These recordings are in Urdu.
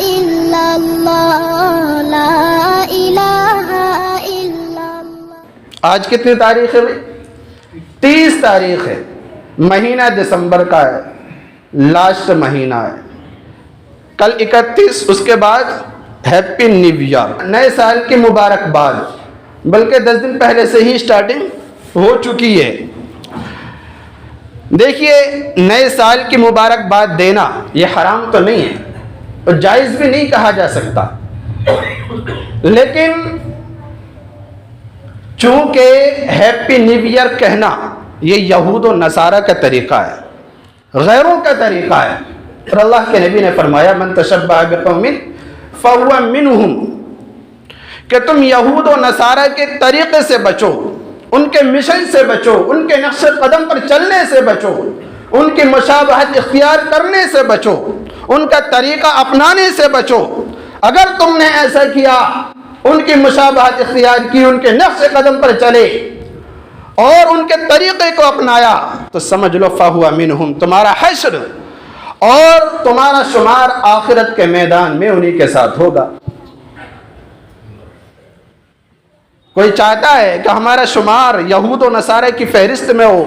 إلا الله لا إله إلا الله۔ آج کتنی تاریخ ہے بھائی؟ 30 تاریخ ہے، مہینہ دسمبر کا ہے، لاسٹ مہینہ ہے، کل 31، اس کے بعد ہیپی نیو ایئر، نئے سال کی مبارکباد، بلکہ 10 دن پہلے سے ہی سٹارٹنگ ہو چکی ہے۔ دیکھیے، نئے سال کی مبارکباد دینا یہ حرام تو نہیں ہے اور جائز بھی نہیں کہا جا سکتا، لیکن چونکہ ہیپی نیو ایئر کہنا یہ یہود و نصارہ کا طریقہ ہے، غیروں کا طریقہ ہے، اور اللہ کے نبی نے فرمایا من تشبہ بقوم فہو منہم، کہ تم یہود و نصارہ کے طریقے سے بچو، ان کے مشن سے بچو، ان کے نقش قدم پر چلنے سے بچو، ان کی مشابہت اختیار کرنے سے بچو، ان کا طریقہ اپنانے سے بچو۔ اگر تم نے ایسا کیا، ان کی مشابہت اختیار کی، ان کے نقش قدم پر چلے اور ان کے طریقے کو اپنایا، تو سمجھ لو فَهُوَ مِنْهُمْ، تمہارا حشر اور تمہارا شمار آخرت کے میدان میں انہی کے ساتھ ہوگا۔ کوئی چاہتا ہے کہ ہمارا شمار یہود و نصارہ کی فہرست میں ہو،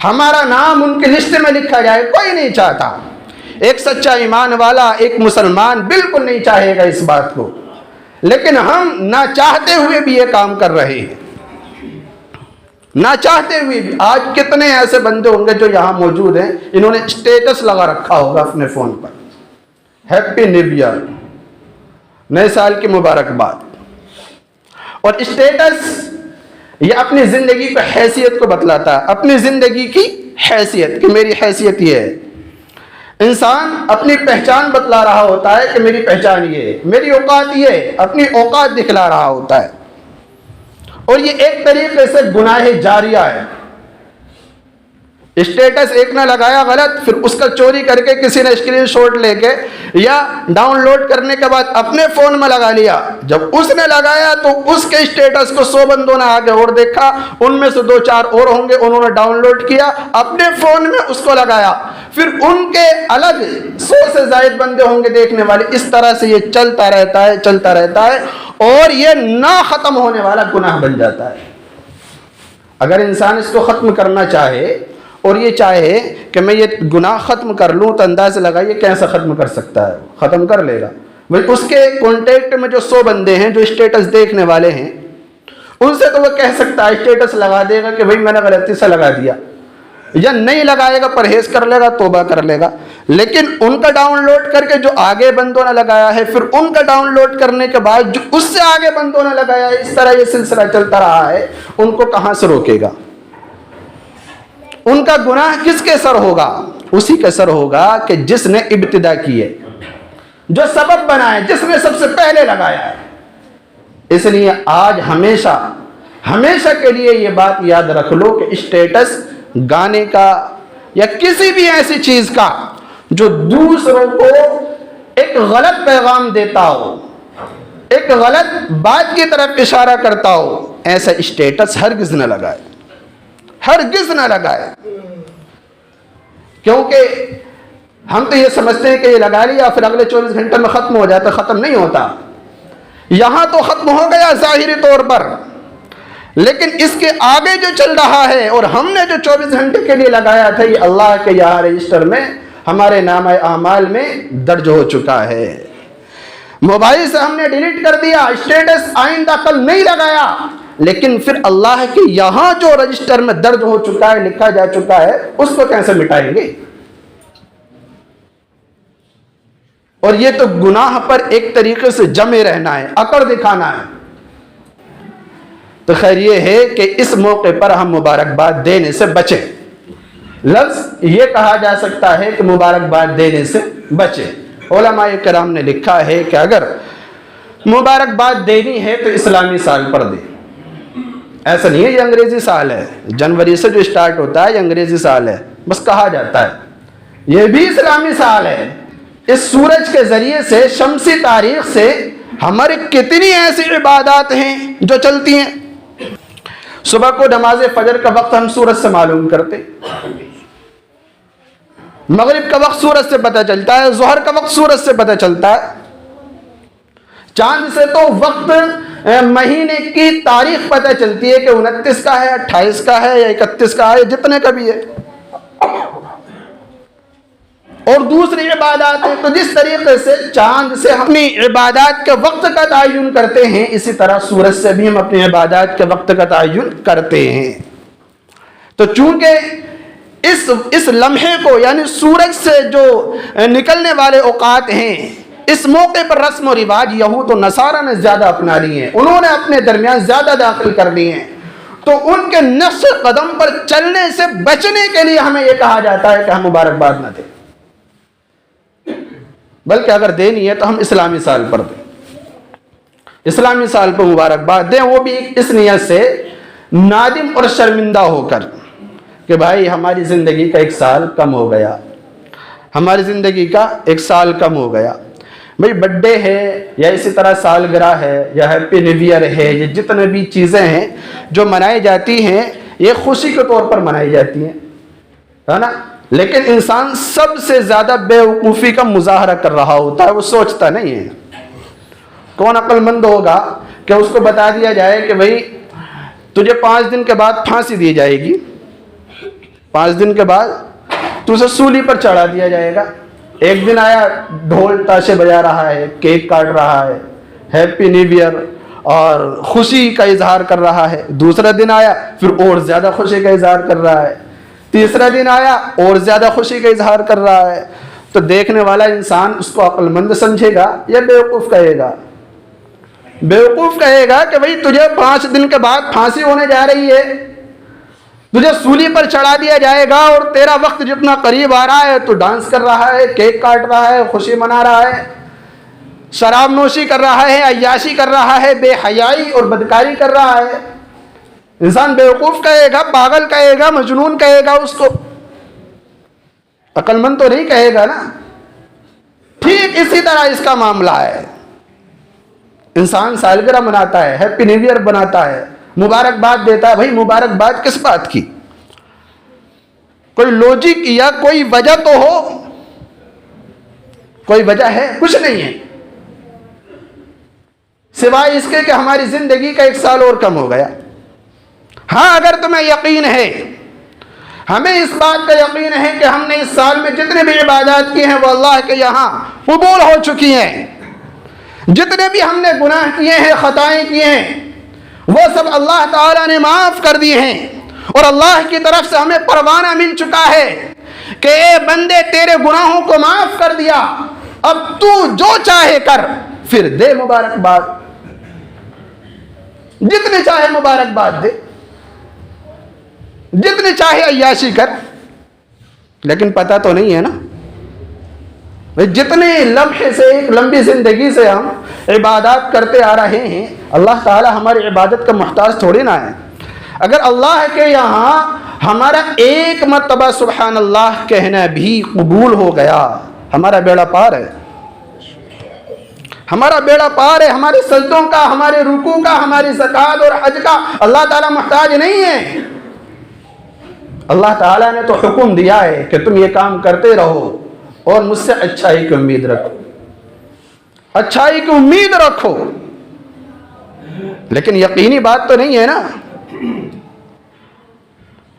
ہمارا نام ان کی لسٹ میں لکھا جائے؟ کوئی نہیں چاہتا۔ ایک سچا ایمان والا، ایک مسلمان بالکل نہیں چاہے گا اس بات کو، لیکن ہم نہ چاہتے ہوئے بھی یہ کام کر رہے ہیں، نہ چاہتے ہوئے بھی۔ آج کتنے ایسے بندے ہوں گے جو یہاں موجود ہیں، انہوں نے اسٹیٹس لگا رکھا ہوگا اپنے فون پر، ہیپی نیو ایئر، نئے سال کی مبارکباد۔ اور اسٹیٹس یہ اپنی زندگی کی حیثیت کو بتلاتا ہے، اپنی زندگی کی حیثیت، کہ میری حیثیت یہ ہے۔ انسان اپنی پہچان بتلا رہا ہوتا ہے کہ میری پہچان یہ ہے، میری اوقات یہ ہے، اپنی اوقات دکھلا رہا ہوتا ہے، اور یہ ایک طریقے سے گناہ جاریہ ہے۔ اسٹیٹس ایک نے لگایا غلط، پھر اس کا چوری کر کے کسی نے اسکرین شاٹ لے کے یا ڈاؤن لوڈ کرنے کے بعد اپنے فون میں لگا لیا۔ جب اس نے لگایا تو اس کے اسٹیٹس کو 100 بندوں نے آگے اور دیکھا، ان میں سے 2-4 اور ہوں گے، انہوں نے ڈاؤن لوڈ کیا، اپنے فون میں اس کو لگایا، پھر ان کے الگ 100 سے زائد بندے ہوں گے دیکھنے والے۔ اس طرح سے یہ چلتا رہتا ہے، چلتا رہتا ہے، اور یہ نہ ختم ہونے والا گناہ بن جاتا ہے۔ اگر انسان اس کو ختم کرنا چاہے اور یہ چاہے کہ میں یہ گناہ ختم کر لوں، تو اندازہ لگائیے کیسا ختم کر سکتا ہے؟ ختم کر لے گا۔ بھائی اس کے کانٹیکٹ میں جو 100 بندے ہیں جو اسٹیٹس دیکھنے والے ہیں، ان سے تو وہ کہہ سکتا ہے، اسٹیٹس لگا دے گا کہ بھائی میں نے غلطی سے لگا دیا، یا نہیں لگائے گا، پرہیز کر لے گا، توبہ کر لے گا۔ لیکن ان کا ڈاؤن لوڈ کر کے جو آگے بندوں نے لگایا ہے، پھر ان کا ڈاؤن لوڈ کرنے کے بعد جو اس سے آگے بندوں نے لگایا ہے، اس طرح یہ سلسلہ چلتا رہا ہے، ان کو کہاں سے روکے گا؟ ان کا گناہ کس کے سر ہوگا؟ اسی کے سر ہوگا کہ جس نے ابتدا کی ہے، جو سبب بنا ہے، جس نے سب سے پہلے لگایا ہے۔ اس لیے آج ہمیشہ کے لیے یہ بات یاد رکھ لو کہ اسٹیٹس گانے کا یا کسی بھی ایسی چیز کا جو دوسروں کو ایک غلط پیغام دیتا ہو، ایک غلط بات کی طرف اشارہ کرتا ہو، ایسا اسٹیٹس ہرگز نہ لگائے، ہرگز نہ لگائے۔ کیونکہ ہم تو یہ سمجھتے ہیں کہ یہ لگا لیا پھر اگلے 24 گھنٹے میں ختم ہو جاتا، ختم نہیں ہوتا۔ یہاں تو ختم ہو گیا ظاہری طور پر، لیکن اس کے آگے جو چل رہا ہے، اور ہم نے جو 24 گھنٹے کے لیے لگایا تھا، یہ اللہ کے یہاں رجسٹر میں، ہمارے نامہ اعمال میں درج ہو چکا ہے۔ موبائل سے ہم نے ڈیلیٹ کر دیا، اسٹیٹس آئندہ کل نہیں لگایا، لیکن پھر اللہ کے یہاں جو رجسٹر میں درج ہو چکا ہے، لکھا جا چکا ہے، اس کو کیسے مٹائیں گے؟ اور یہ تو گناہ پر ایک طریقے سے جمے رہنا ہے، اکڑ دکھانا ہے۔ تو خیر یہ ہے کہ اس موقع پر ہم مبارکباد دینے سے بچیں۔ لفظ یہ کہا جا سکتا ہے کہ مبارکباد دینے سے بچیں۔ علماء کرام نے لکھا ہے کہ اگر مبارکباد دینی ہے تو اسلامی سال پر دیں۔ ایسا نہیں ہے یہ انگریزی سال ہے، جنوری سے جو سٹارٹ ہوتا ہے یہ انگریزی سال ہے، بس کہا جاتا ہے۔ یہ بھی اسلامی سال ہے۔ اس سورج کے ذریعے سے، شمسی تاریخ سے ہماری کتنی ایسی عبادات ہیں جو چلتی ہیں۔ صبح کو نماز فجر کا وقت ہم سورج سے معلوم کرتے، مغرب کا وقت سورج سے پتہ چلتا ہے، ظہر کا وقت سورج سے پتہ چلتا ہے، چاند سے تو وقت مہینے کی تاریخ پتہ چلتی ہے کہ 29 کا ہے، 28 کا ہے یا 31 کا ہے، جتنے کا بھی ہے۔ اور دوسری عبادات ہیں، تو جس طریقے سے چاند سے ہم اپنی عبادات کے وقت کا تعین کرتے ہیں، اسی طرح سورج سے بھی ہم اپنی عبادات کے وقت کا تعین کرتے ہیں۔ تو چونکہ اس لمحے کو یعنی سورج سے جو نکلنے والے اوقات ہیں، اس موقع پر رسم و رواج یہود و نصارہ نے زیادہ اپنا لی ہیں، انہوں نے اپنے درمیان زیادہ داخل کر لی ہیں، تو ان کے نقش قدم پر چلنے سے بچنے کے لیے ہمیں یہ کہا جاتا ہے کہ ہم مبارکباد نہ دیں، بلکہ اگر دینی ہے تو ہم اسلامی سال پر دیں، اسلامی سال پر مبارکباد دیں، وہ بھی اس نیت سے نادم اور شرمندہ ہو کر کہ بھائی ہماری زندگی کا 1 سال کم ہو گیا، ہماری زندگی کا 1 سال کم ہو گیا۔ بھائی برتھ ڈے ہے یا اسی طرح سالگرہ ہے یا ہیپی نیو ایئر ہے، یہ جتنے بھی چیزیں ہیں جو منائی جاتی ہیں یہ خوشی کے طور پر منائی جاتی ہیں، ہے نا، لیکن انسان سب سے زیادہ بے وقوفی کا مظاہرہ کر رہا ہوتا ہے، وہ سوچتا نہیں ہے۔ کون عقل مند ہوگا کہ اس کو بتا دیا جائے کہ بھائی تجھے 5 دن کے بعد پھانسی دی جائے گی، 5 دن کے بعد تجھے سولی پر چڑھا دیا جائے گا۔ ایک دن آیا ڈھول تاشے بجا رہا ہے، کیک کاٹ رہا ہے، ہیپی نیو ایئر اور خوشی کا اظہار کر رہا ہے، دوسرا دن آیا پھر اور زیادہ خوشی کا اظہار کر رہا ہے، تیسرا دن آیا اور زیادہ خوشی کا اظہار کر رہا ہے، تو دیکھنے والا انسان اس کو عقل مند سمجھے گا یا بیوقوف کہے گا؟ بیوقوف کہے گا کہ بھئی تجھے 5 دن کے بعد پھانسی ہونے جا رہی ہے، تجھے سولی پر چڑھا دیا جائے گا، اور تیرا وقت جتنا قریب آ رہا ہے تو ڈانس کر رہا ہے، کیک کاٹ رہا ہے، خوشی منا رہا ہے، شراب نوشی کر رہا ہے، عیاشی کر رہا ہے، بے حیائی اور بدکاری کر رہا ہے۔ انسان بیوقوف کہے گا، پاگل کہے گا، مجنون کہے گا اس کو، عقل مند تو نہیں کہے گا نا۔ ٹھیک اسی طرح اس کا معاملہ ہے، انسان سالگرہ مناتا ہے، ہیپی نیو ایئر بناتا ہے، مبارکباد دیتا ہے۔ بھائی مبارکباد کس بات کی؟ کوئی لوجک یا کوئی وجہ تو ہو، کوئی وجہ ہے؟ کچھ نہیں ہے، سوائے اس کے کہ ہماری زندگی کا 1 سال اور کم ہو گیا۔ ہاں اگر تمہیں یقین ہے، ہمیں اس بات کا یقین ہے کہ ہم نے اس سال میں جتنے بھی عبادات کی ہیں وہ اللہ کے یہاں قبول ہو چکی ہیں، جتنے بھی ہم نے گناہ کیے ہیں، خطائیں کی ہیں، وہ سب اللہ تعالیٰ نے معاف کر دی ہیں، اور اللہ کی طرف سے ہمیں پروانہ مل چکا ہے کہ اے بندے تیرے گناہوں کو معاف کر دیا، اب تو جو چاہے کر، پھر دے مبارکباد، جتنے چاہے مبارکباد دے، جتنے چاہے عیاشی کر، لیکن پتہ تو نہیں ہے نا جتنے لمحے سے ایک لمبی زندگی سے ہم عبادات کرتے آ رہے ہیں، اللہ تعالی ہماری عبادت کا محتاج تھوڑی نہ ہے۔ اگر اللہ کے یہاں ہمارا ایک مرتبہ سبحان اللہ کہنا بھی قبول ہو گیا، ہمارا بیڑا پار ہے، ہمارا بیڑا پار ہے۔ ہمارے سجدوں کا، ہمارے رکوع کا، ہماری زکوٰۃ اور حج کا اللہ تعالیٰ محتاج نہیں ہے۔ اللہ تعالیٰ نے تو حکم دیا ہے کہ تم یہ کام کرتے رہو اور مجھ سے اچھائی کی امید رکھو، اچھائی کی امید رکھو، لیکن یقینی بات تو نہیں ہے نا۔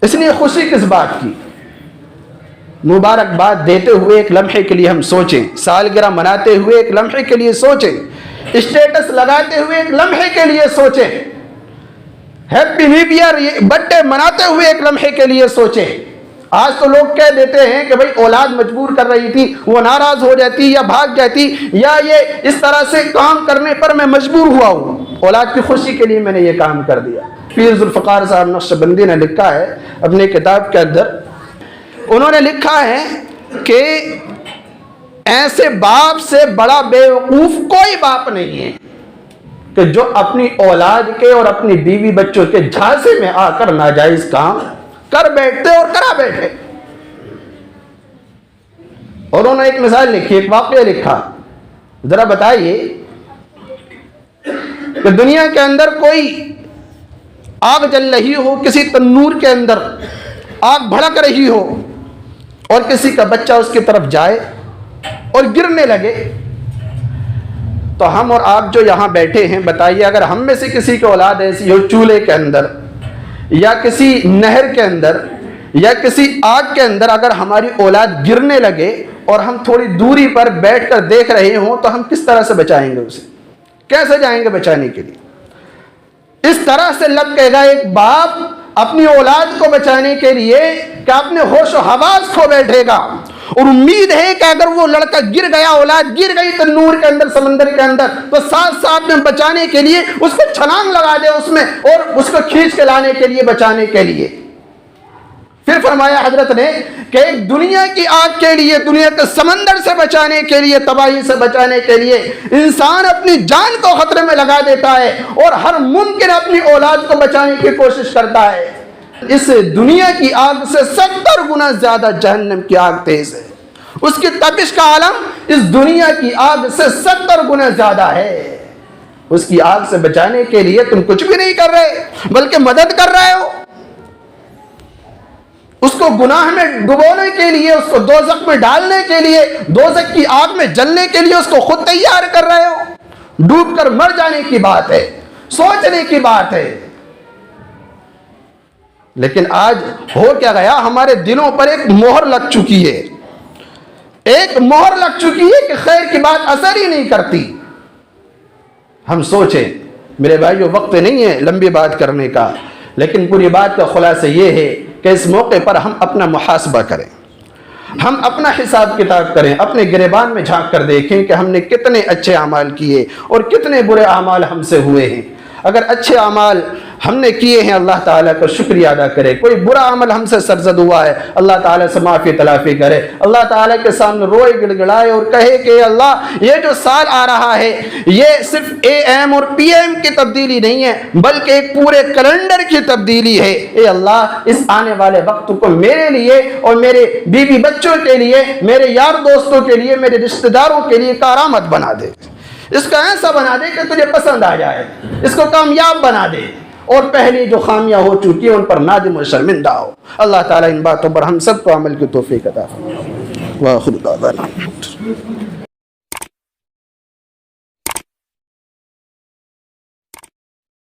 اس لیے خوشی کس بات کی؟ مبارکباد دیتے ہوئے ایک لمحے کے لیے ہم سوچیں، سالگرہ مناتے ہوئے ایک لمحے کے لیے سوچیں، اسٹیٹس لگاتے ہوئے ایک لمحے کے لیے سوچیں، happy new year birthday مناتے ہوئے ایک لمحے کے لیے سوچیں۔ آج تو لوگ کہہ دیتے ہیں کہ بھئی اولاد مجبور کر رہی تھی، وہ ناراض ہو جاتی یا بھاگ جاتی، یا یہ اس طرح سے کام کرنے پر میں مجبور ہوا ہوں، اولاد کی خوشی کے لیے میں نے یہ کام کر دیا۔ پیر ذوالفقار صاحب نقشبندی نے لکھا ہے اپنی کتاب کے اندر، انہوں نے لکھا ہے کہ ایسے باپ سے بڑا بے وقوف کوئی باپ نہیں ہے کہ جو اپنی اولاد کے اور اپنی بیوی بچوں کے جھانسے میں آ کر ناجائز کام کر بیٹھتے اور کرا بیٹھے۔ اور انہوں نے ایک مثال لکھی، ایک واقعہ لکھا، ذرا بتائیے کہ دنیا کے اندر کوئی آگ جل رہی ہو، کسی تنور کے اندر آگ بھڑک رہی ہو، اور کسی کا بچہ اس کی طرف جائے اور گرنے لگے، تو ہم اور آپ جو یہاں بیٹھے ہیں، بتائیے اگر ہم میں سے کسی کی اولاد ایسی ہو چولہے کے اندر یا کسی نہر کے اندر یا کسی آگ کے اندر، اگر ہماری اولاد گرنے لگے اور ہم تھوڑی دوری پر بیٹھ کر دیکھ رہے ہوں تو ہم کس طرح سے بچائیں گے اسے؟ کیسے جائیں گے بچانے کے لیے؟ اس طرح سے لگ کہے گا ایک باپ اپنی اولاد کو بچانے کے لیے کہ اپنے ہوش و حواس کھو بیٹھے گا، اور امید ہے کہ اگر وہ لڑکا گر گیا، اولاد گر گئی تو نور کے اندر، سمندر کے اندر، تو ساتھ ساتھ میں بچانے کے لیے اس کو چھلانگ لگا دے اس میں اور اس کو کھینچ کے لانے کے لیے، بچانے کے لیے۔ پھر فرمایا حضرت نے کہ ایک دنیا کی آگ کے لیے، دنیا کے سمندر سے بچانے کے لیے، تباہی سے بچانے کے لیے انسان اپنی جان کو خطرے میں لگا دیتا ہے اور ہر ممکن اپنی اولاد کو بچانے کی کوشش کرتا ہے۔ اس دنیا کی آگ سے 70 گنا زیادہ جہنم کی آگ تیز ہے، اس کی تپش کا عالم اس دنیا کی آگ سے 70 گنا زیادہ ہے۔ اس کی آگ سے بچانے کے لیے تم کچھ بھی نہیں کر رہے بلکہ مدد کر رہے ہو، اس کو گناہ میں ڈبونے کے لیے، اس کو دوزخ میں ڈالنے کے لیے، دوزخ کی آگ میں جلنے کے لیے اس کو خود تیار کر رہے ہو۔ ڈوب کر مر جانے کی بات ہے، سوچنے کی بات ہے۔ لیکن آج ہو کیا گیا، ہمارے دلوں پر ایک مہر لگ چکی ہے، ایک مہر لگ چکی ہے کہ خیر کی بات اثر ہی نہیں کرتی۔ ہم سوچیں میرے بھائیو، وقت نہیں ہے لمبی بات کرنے کا، لیکن پوری بات کا خلاصہ یہ ہے کہ اس موقع پر ہم اپنا محاسبہ کریں، ہم اپنا حساب کتاب کریں، اپنے گریبان میں جھانک کر دیکھیں کہ ہم نے کتنے اچھے اعمال کیے اور کتنے برے اعمال ہم سے ہوئے ہیں۔ اگر اچھے اعمال ہم نے کیے ہیں اللہ تعالیٰ کا شکریہ ادا کرے، کوئی برا عمل ہم سے سرزد ہوا ہے اللہ تعالیٰ سے معافی تلافی کرے، اللہ تعالیٰ کے سامنے روئے گڑ گڑائے اور کہے کہ اللہ یہ جو سال آ رہا ہے یہ صرف AM اور PM کی تبدیلی نہیں ہے بلکہ ایک پورے کیلنڈر کی تبدیلی ہے۔ اے اللہ اس آنے والے وقت کو میرے لیے اور میرے بیوی بچوں کے لیے، میرے یار دوستوں کے لیے، میرے رشتہ داروں کے لیے کارآمد بنا دے، اس کو ایسا بنا دے کہ تجھے پسند آ جائے، اس کو کامیاب بنا دے، اور پہلے جو خامیاں ہو چکی ہیں ان پر نادم و شرمندہ ہو۔ اللہ تعالیٰ ان باتوں پر ہم سب کو عمل کی توفیق عطا فرمائے۔ وآخر دعوانا